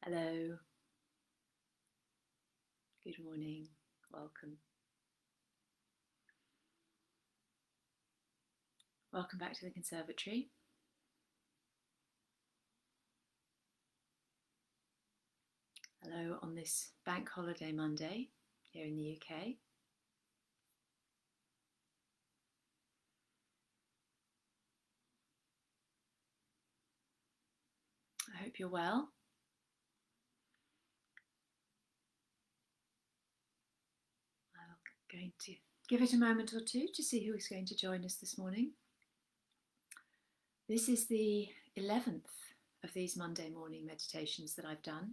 Hello, good morning, welcome. Welcome back to the conservatory. Hello on this bank holiday Monday here in the UK. I hope you're well. I'm going to give it a moment or two to see who is going to join us this morning. This is the 11th of these Monday morning meditations that I've done.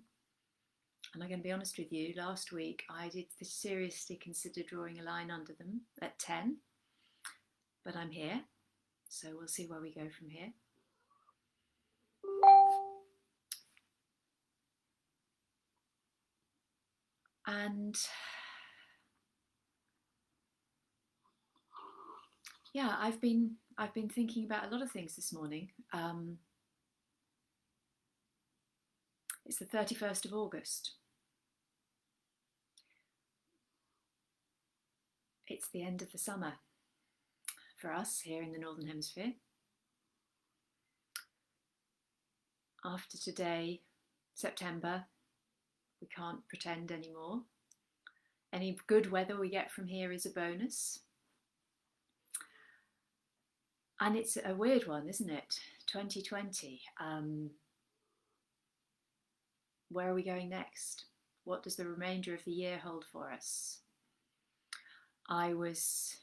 And I'm going to be honest with you, last week I did seriously consider drawing a line under them at 10, but I'm here, so we'll see where we go from here. And yeah, I've been thinking about a lot of things this morning. It's the 31st of August. It's the end of the summer for us here in the Northern Hemisphere. After today, September, we can't pretend anymore. Any good weather we get from here is a bonus. And it's a weird one, isn't it? 2020. Where are we going next? What does the remainder of the year hold for us? I was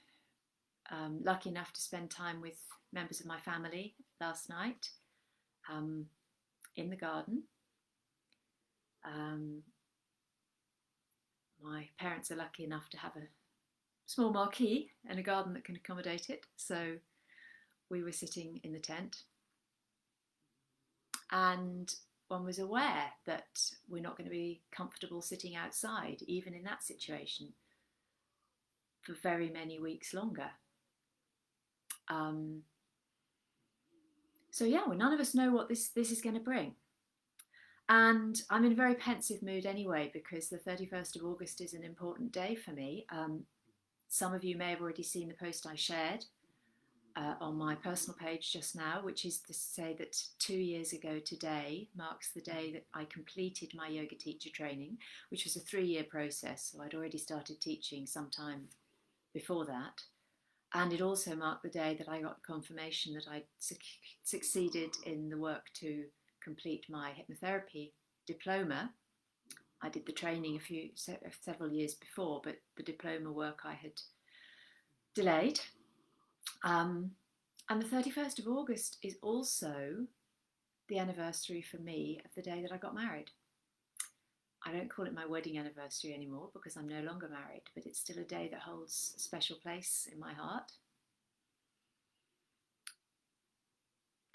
lucky enough to spend time with members of my family last night in the garden. My parents are lucky enough to have a small marquee and a garden that can accommodate it, so we were sitting in the tent, and one was aware that we're not going to be comfortable sitting outside, even in that situation, for very many weeks longer. So yeah, well, none of us know what this is going to bring. And I'm in a very pensive mood anyway, because the 31st of August is an important day for me. Some of you may have already seen the post I shared on my personal page just now, which is to say that 2 years ago today marks the day that I completed my yoga teacher training, which was a 3-year process. So I'd already started teaching sometime before that. And it also marked the day that I got confirmation that I'd succeeded in the work to complete my hypnotherapy diploma. I did the training several years before, but the diploma work I had delayed. And the 31st of August is also the anniversary for me of the day that I got married. I don't call it my wedding anniversary anymore because I'm no longer married, but it's still a day that holds a special place in my heart.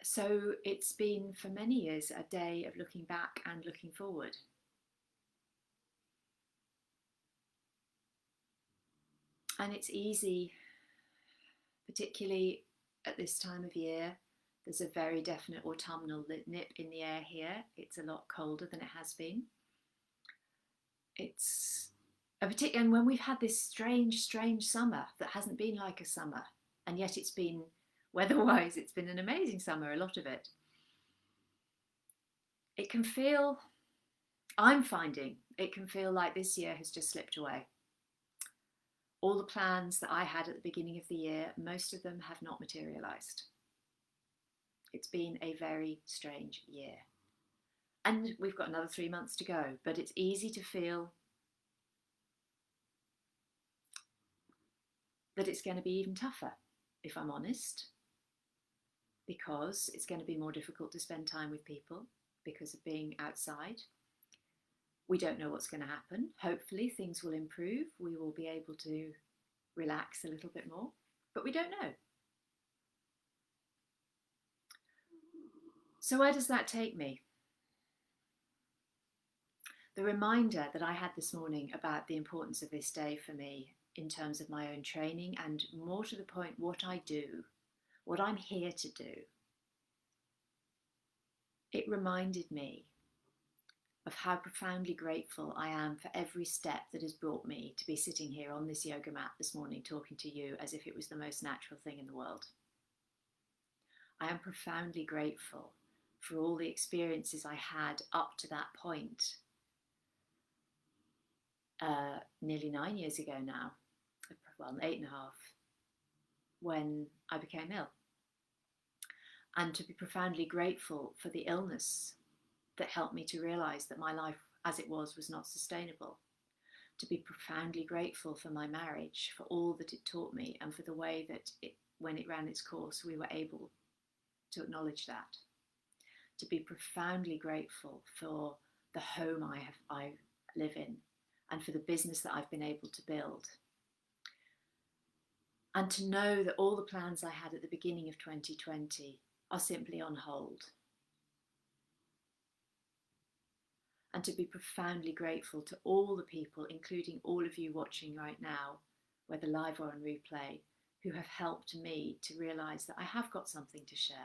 So it's been for many years a day of looking back and looking forward. And it's easy, particularly at this time of year. There's a very definite autumnal nip in the air here. It's a lot colder than it has been. It's a particular, and when we've had this strange summer that hasn't been like a summer, and yet it's been, weather-wise, it's been an amazing summer, a lot of it. It can feel, I'm finding, it can feel like this year has just slipped away. All the plans that I had at the beginning of the year, most of them have not materialised. It's been a very strange year. And we've got another 3 months to go, but it's easy to feel that it's going to be even tougher, if I'm honest, because it's going to be more difficult to spend time with people because of being outside. We don't know what's going to happen. Hopefully things will improve. We will be able to relax a little bit more, but we don't know. So where does that take me? The reminder that I had this morning about the importance of this day for me in terms of my own training, and more to the point, what I do, what I'm here to do. It reminded me of how profoundly grateful I am for every step that has brought me to be sitting here on this yoga mat this morning talking to you as if it was the most natural thing in the world. I am profoundly grateful for all the experiences I had up to that point, nearly 9 years ago now, well, 8.5, when I became ill. And to be profoundly grateful for the illness that helped me to realize that my life as it was not sustainable. To be profoundly grateful for my marriage, for all that it taught me, and for the way that when it ran its course, we were able to acknowledge that. To be profoundly grateful for the home I live in, and for the business that I've been able to build. And to know that all the plans I had at the beginning of 2020 are simply on hold. And to be profoundly grateful to all the people, including all of you watching right now, whether live or on replay, who have helped me to realise that I have got something to share.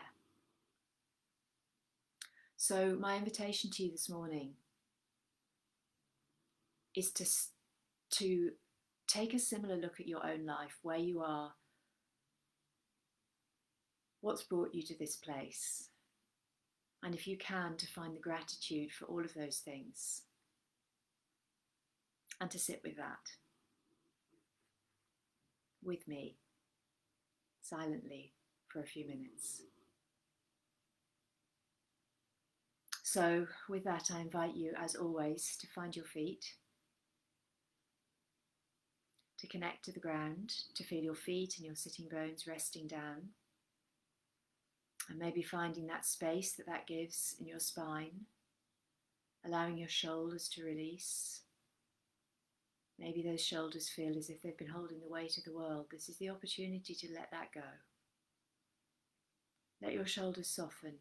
So my invitation to you this morning is to take a similar look at your own life, where you are, what's brought you to this place, and if you can, to find the gratitude for all of those things, and to sit with that, with me, silently, for a few minutes. So with that, I invite you, as always, to find your feet, to connect to the ground, to feel your feet and your sitting bones resting down, and maybe finding that space that gives in your spine, allowing your shoulders to release. Maybe those shoulders feel as if they've been holding the weight of the world. This is the opportunity to let that go. Let your shoulders soften.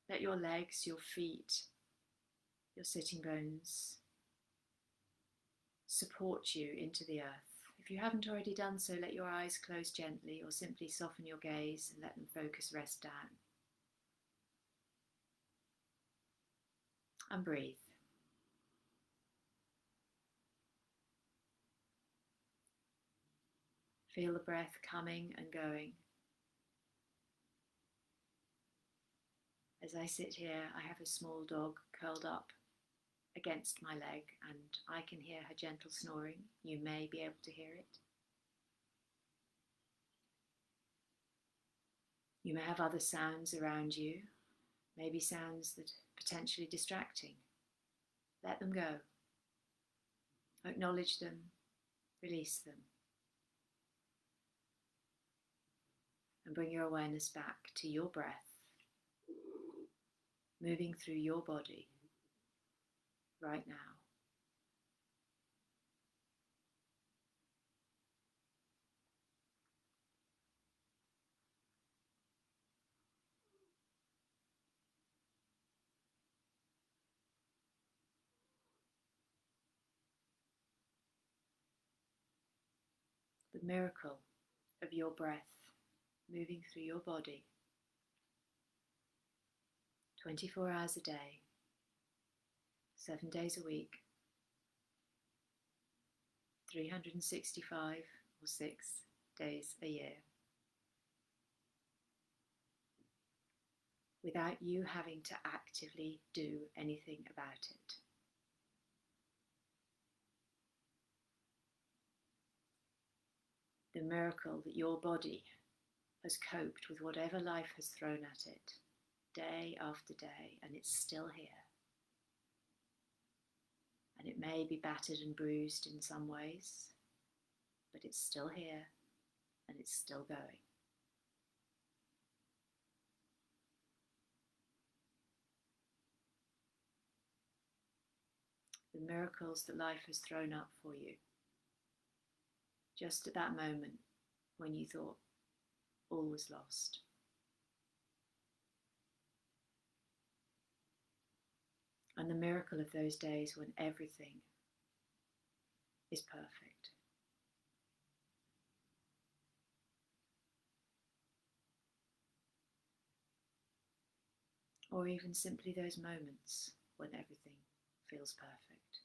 Let your legs, your feet, your sitting bones support you into the earth. If you haven't already done so, let your eyes close gently, or simply soften your gaze and let them rest down. And breathe. Feel the breath coming and going. As I sit here, I have a small dog curled up against my leg, and I can hear her gentle snoring. You may be able to hear it. You may have other sounds around you, maybe sounds that are potentially distracting. Let them go. Acknowledge them, release them, and bring your awareness back to your breath, moving through your body right now. The miracle of your breath moving through your body 24 hours a day, 7 days a week, 365 or 6 days a year, without you having to actively do anything about it. The miracle that your body has coped with whatever life has thrown at it, day after day, and it's still here. And it may be battered and bruised in some ways, but it's still here and it's still going. The miracles that life has thrown up for you, just at that moment when you thought all was lost. And the miracle of those days when everything is perfect. Or even simply those moments when everything feels perfect.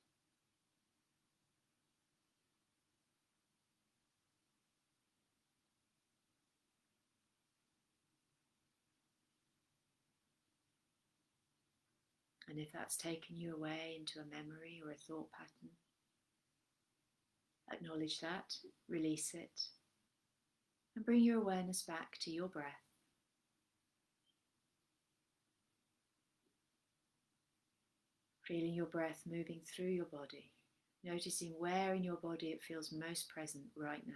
And if that's taken you away into a memory or a thought pattern, acknowledge that, release it, and bring your awareness back to your breath. Feeling your breath moving through your body, noticing where in your body it feels most present right now.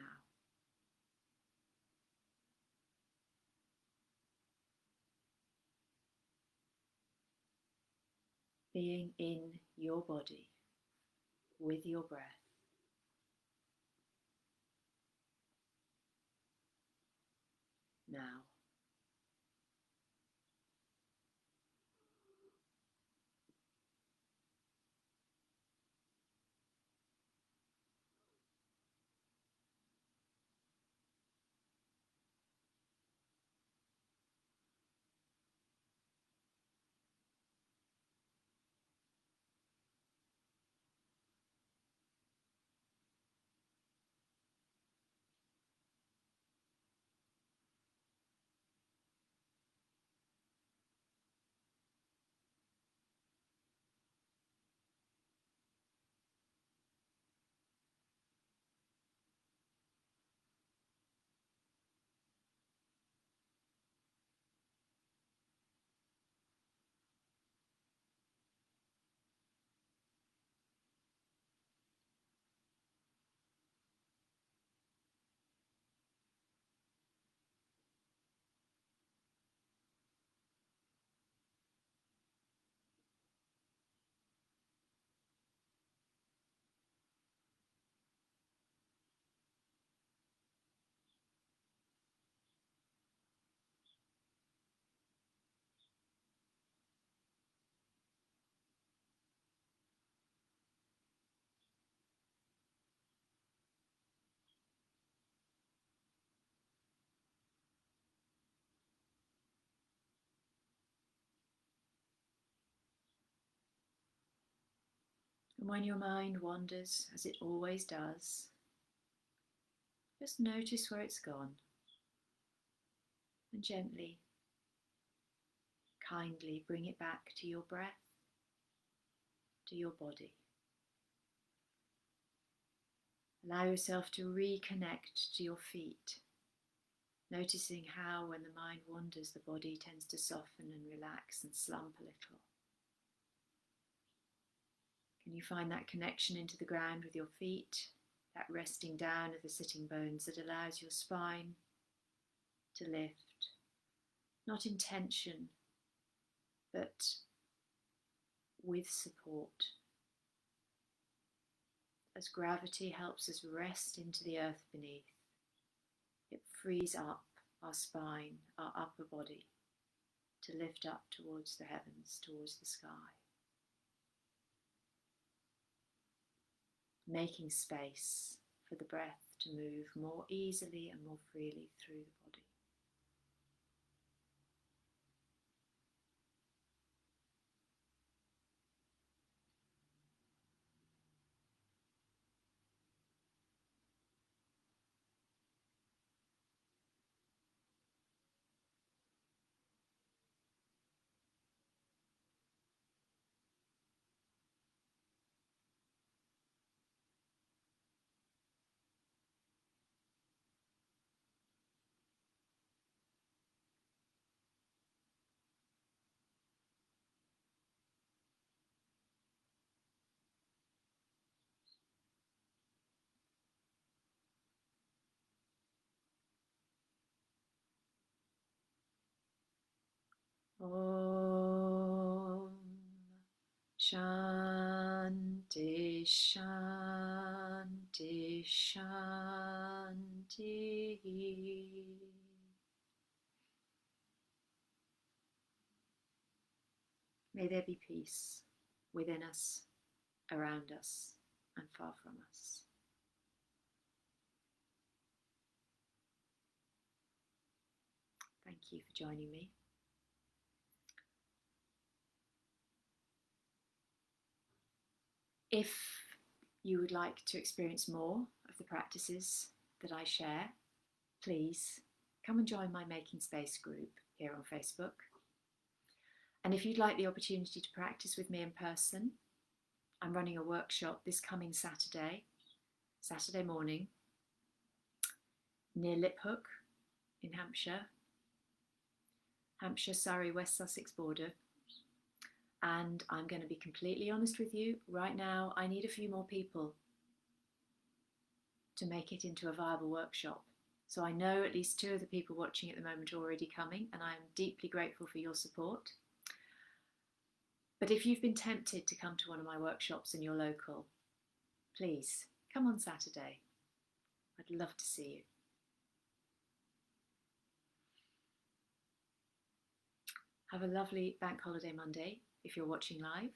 Being in your body with your breath. Now. And when your mind wanders, as it always does, just notice where it's gone and gently, kindly bring it back to your breath, to your body. Allow yourself to reconnect to your feet, noticing how when the mind wanders, the body tends to soften and relax and slump a little. Can you find that connection into the ground with your feet, that resting down of the sitting bones that allows your spine to lift, not in tension, but with support. As gravity helps us rest into the earth beneath, it frees up our spine, our upper body, to lift up towards the heavens, towards the sky. Making space for the breath to move more easily and more freely through the body. Om Shanti Shanti Shanti. May there be peace within us, around us, and far from us. Thank you for joining me. If you would like to experience more of the practices that I share, please come and join my Making Space group here on Facebook. And if you'd like the opportunity to practice with me in person, I'm running a workshop this coming Saturday morning, near Liphook in Hampshire, Surrey, West Sussex border. And I'm going to be completely honest with you, right now I need a few more people to make it into a viable workshop. So I know at least 2 of the people watching at the moment are already coming, and I'm deeply grateful for your support. But if you've been tempted to come to one of my workshops and you're local, please come on Saturday. I'd love to see you. Have a lovely Bank Holiday Monday if you're watching live.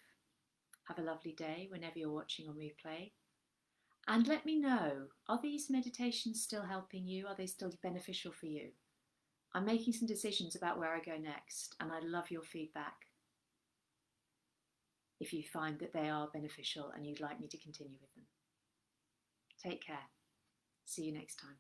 Have a lovely day whenever you're watching on replay. And let me know, are these meditations still helping you? Are they still beneficial for you? I'm making some decisions about where I go next, and I love your feedback if you find that they are beneficial and you'd like me to continue with them. Take care. See you next time.